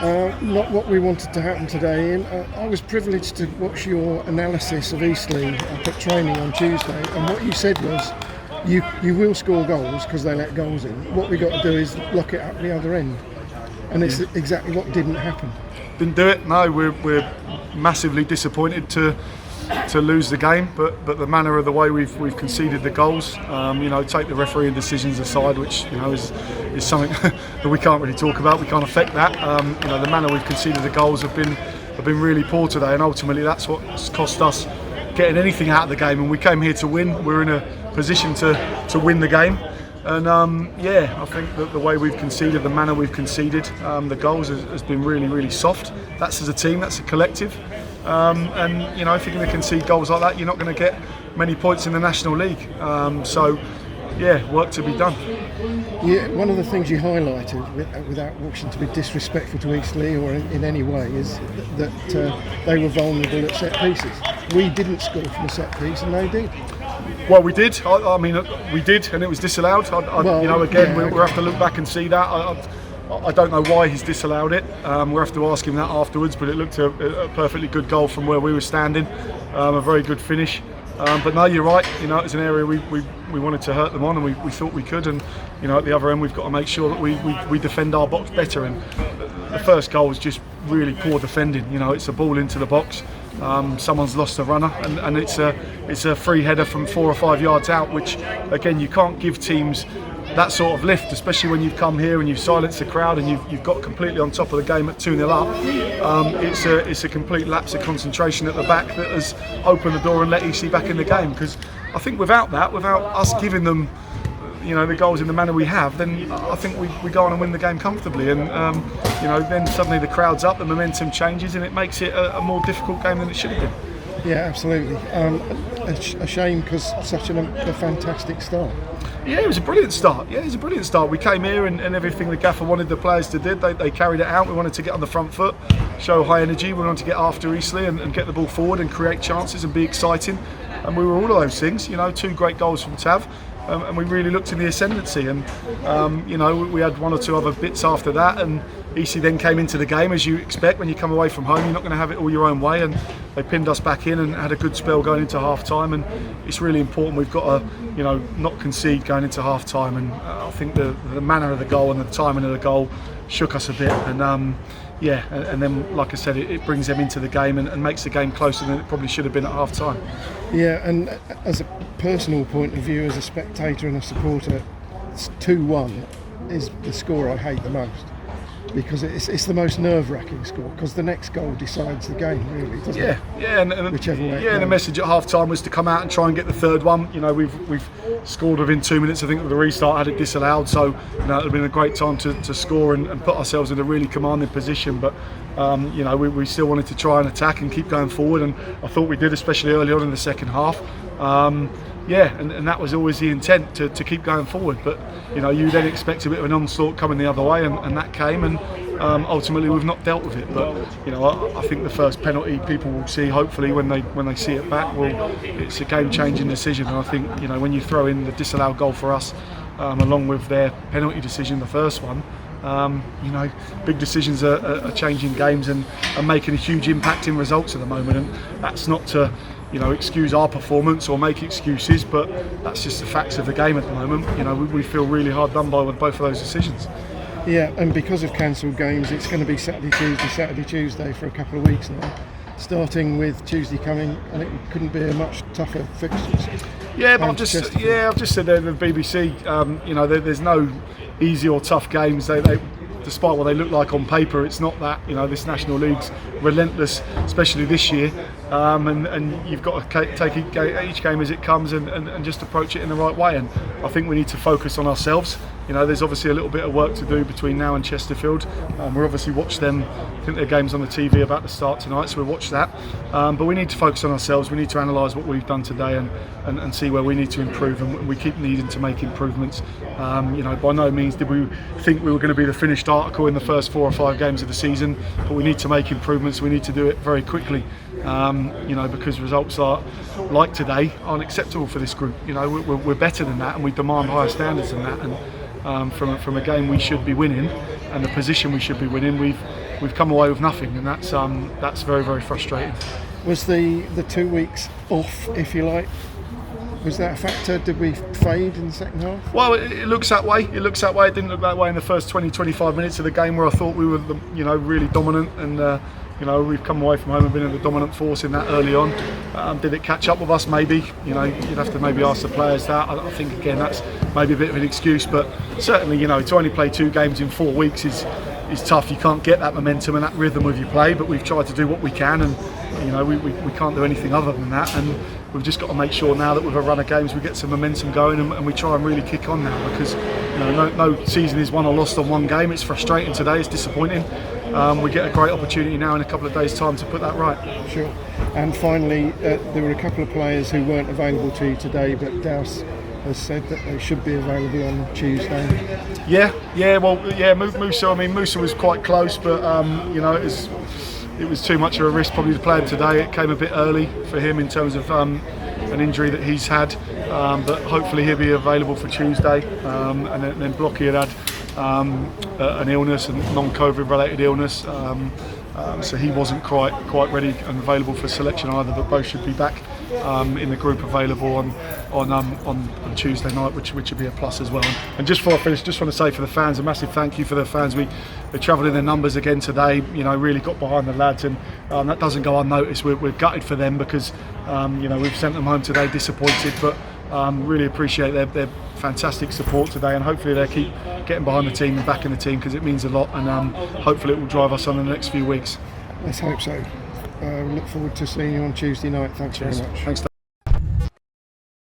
Not what we wanted to happen today. And I was privileged to watch your analysis of Eastleigh up at training on Tuesday, and what you said was you will score goals because they let goals in. What we got to do is lock it up the other end, and it's exactly what didn't happen. Didn't do it. No, we're massively disappointed to lose the game, but the manner of the way we've conceded the goals, take the refereeing decisions aside, which is something that we can't really talk about. We can't affect that. The manner we've conceded the goals have been really poor today, and ultimately that's what's cost us getting anything out of the game. And we came here to win. We're in a position to win the game. And I think that the way we've conceded, the manner we've conceded the goals has been really, really soft. That's as a team, that's a collective. If you're going to concede goals like that, you're not going to get many points in the National League. Work to be done. Yeah, one of the things you highlighted, without wishing to be disrespectful to Eastleigh or in any way, is that they were vulnerable at set pieces. We didn't score from a set piece, and they did. Well, we did. We did, and it was disallowed. We'll have to look back and see that. I don't know why he's disallowed it. We'll have to ask him that afterwards. But it looked a perfectly good goal from where we were standing. A very good finish. But no, you're right. It's an area we wanted to hurt them on, and we thought we could. And at the other end, we've got to make sure that we defend our box better. And the first goal was just really poor defending. It's a ball into the box. Someone's lost a runner, and it's a free header from 4 or 5 yards out, which again you can't give teams that sort of lift, especially when you've come here and you've silenced the crowd and you've got completely on top of the game at 2-0 up. It's a complete lapse of concentration at the back that has opened the door and let Eastleigh back in the game, because I think without us giving them the goals in the manner we have, then I think we go on and win the game comfortably, and then suddenly the crowd's up, the momentum changes, and it makes it a more difficult game than it should have been. Yeah, absolutely. A shame, because such a fantastic start. Yeah, it was a brilliant start. We came here and everything the gaffer wanted the players to do, they carried it out. We wanted to get on the front foot, show high energy. We wanted to get after Eastleigh and get the ball forward and create chances and be exciting. And we were all of those things. 2 great goals from Tav. And we really looked in the ascendancy, and we had 1 or 2 other bits after that, and Eastleigh then came into the game, as you expect. When you come away from home, you're not going to have it all your own way, and they pinned us back in and had a good spell going into half time. And it's really important we've got to not concede going into half time, and I think the manner of the goal and the timing of the goal shook us a bit, and and then, like I said, it brings them into the game and makes the game closer than it probably should have been at half time. Yeah, and as a personal point of view, as a spectator and a supporter, 2-1 is the score I hate the most, because it's the most nerve-wracking score, because the next goal decides the game, really, doesn't it? And whichever way. Yeah, and the message at half-time was to come out and try and get the third one. We've scored within 2 minutes. I think the restart had it disallowed, so it would have been a great time to score and put ourselves in a really commanding position. But we still wanted to try and attack and keep going forward, and I thought we did, especially early on in the second half. And that was always the intent, to keep going forward. But you then expect a bit of an onslaught coming the other way, and that came, and ultimately we've not dealt with it. But I think the first penalty people will see, hopefully when they see it back, it's a game-changing decision. And I think when you throw in the disallowed goal for us, along with their penalty decision, the first one. Big decisions are changing games and making a huge impact in results at the moment, and that's not to excuse our performance or make excuses, but that's just the facts of the game at the moment. We feel really hard done by with both of those decisions. Yeah, and because of cancelled games, it's going to be Saturday, Tuesday for a couple of weeks now, starting with Tuesday coming, and it couldn't be a much tougher fixtures. Yeah, but I've just said there to the BBC, there's no easy or tough games. They despite what they look like on paper, it's not that. This National League's relentless, especially this year, and you've got to take each game as it comes and just approach it in the right way. And I think we need to focus on ourselves. There's obviously a little bit of work to do between now and Chesterfield. We'll obviously watch them. I think their game's on the TV about to start tonight, so we'll watch that. But we need to focus on ourselves. We need to analyse what we've done today and see where we need to improve. And we keep needing to make improvements. By no means did we think we were going to be the finished article in the first 4 or 5 games of the season. But we need to make improvements. We need to do it very quickly. Because results like today aren't acceptable for this group. We're better than that, and we demand higher standards than that. And from a game we should be winning and the position we should be winning, we've we've come away with nothing, and that's very, very frustrating. Was the 2 weeks off, if you like, was that a factor? Did we fade in the second half? Well, it looks that way. It looks that way. It didn't look that way in the first 20-25 minutes of the game, where I thought we were, really dominant, and we've come away from home and been the dominant force in that early on. Did it catch up with us? Maybe. You'd have to maybe ask the players that. I think again that's maybe a bit of an excuse, but certainly to only play 2 games in 4 weeks is tough. You can't get that momentum and that rhythm with your play, but we've tried to do what we can, and we can't do anything other than that. And we've just got to make sure now that with a run of games we get some momentum going, and we try and really kick on now, because no season is won or lost on one game. It's frustrating today, it's disappointing. We get a great opportunity now in a couple of days' time to put that right. Sure. And finally, there were a couple of players who weren't available to you today, but Dyer has said that they should be available on Tuesday. Musa was quite close, but it was too much of a risk probably to play him today. It came a bit early for him in terms of an injury that he's had, but hopefully he'll be available for Tuesday. And then Blocky had an illness, a non-COVID related illness, so he wasn't quite ready and available for selection either, but both should be back in the group available on Tuesday night, which would be a plus as well. And just before I finish, just want to say for the fans, a massive thank you for the fans. They travelled in their numbers again today, really got behind the lads, and that doesn't go unnoticed. We're gutted for them, because we've sent them home today disappointed, but really appreciate their fantastic support today, and hopefully they'll keep getting behind the team and backing the team, because it means a lot, and hopefully it will drive us on in the next few weeks. Let's hope so. Look forward to seeing you on Tuesday night. Thanks very much. Thanks.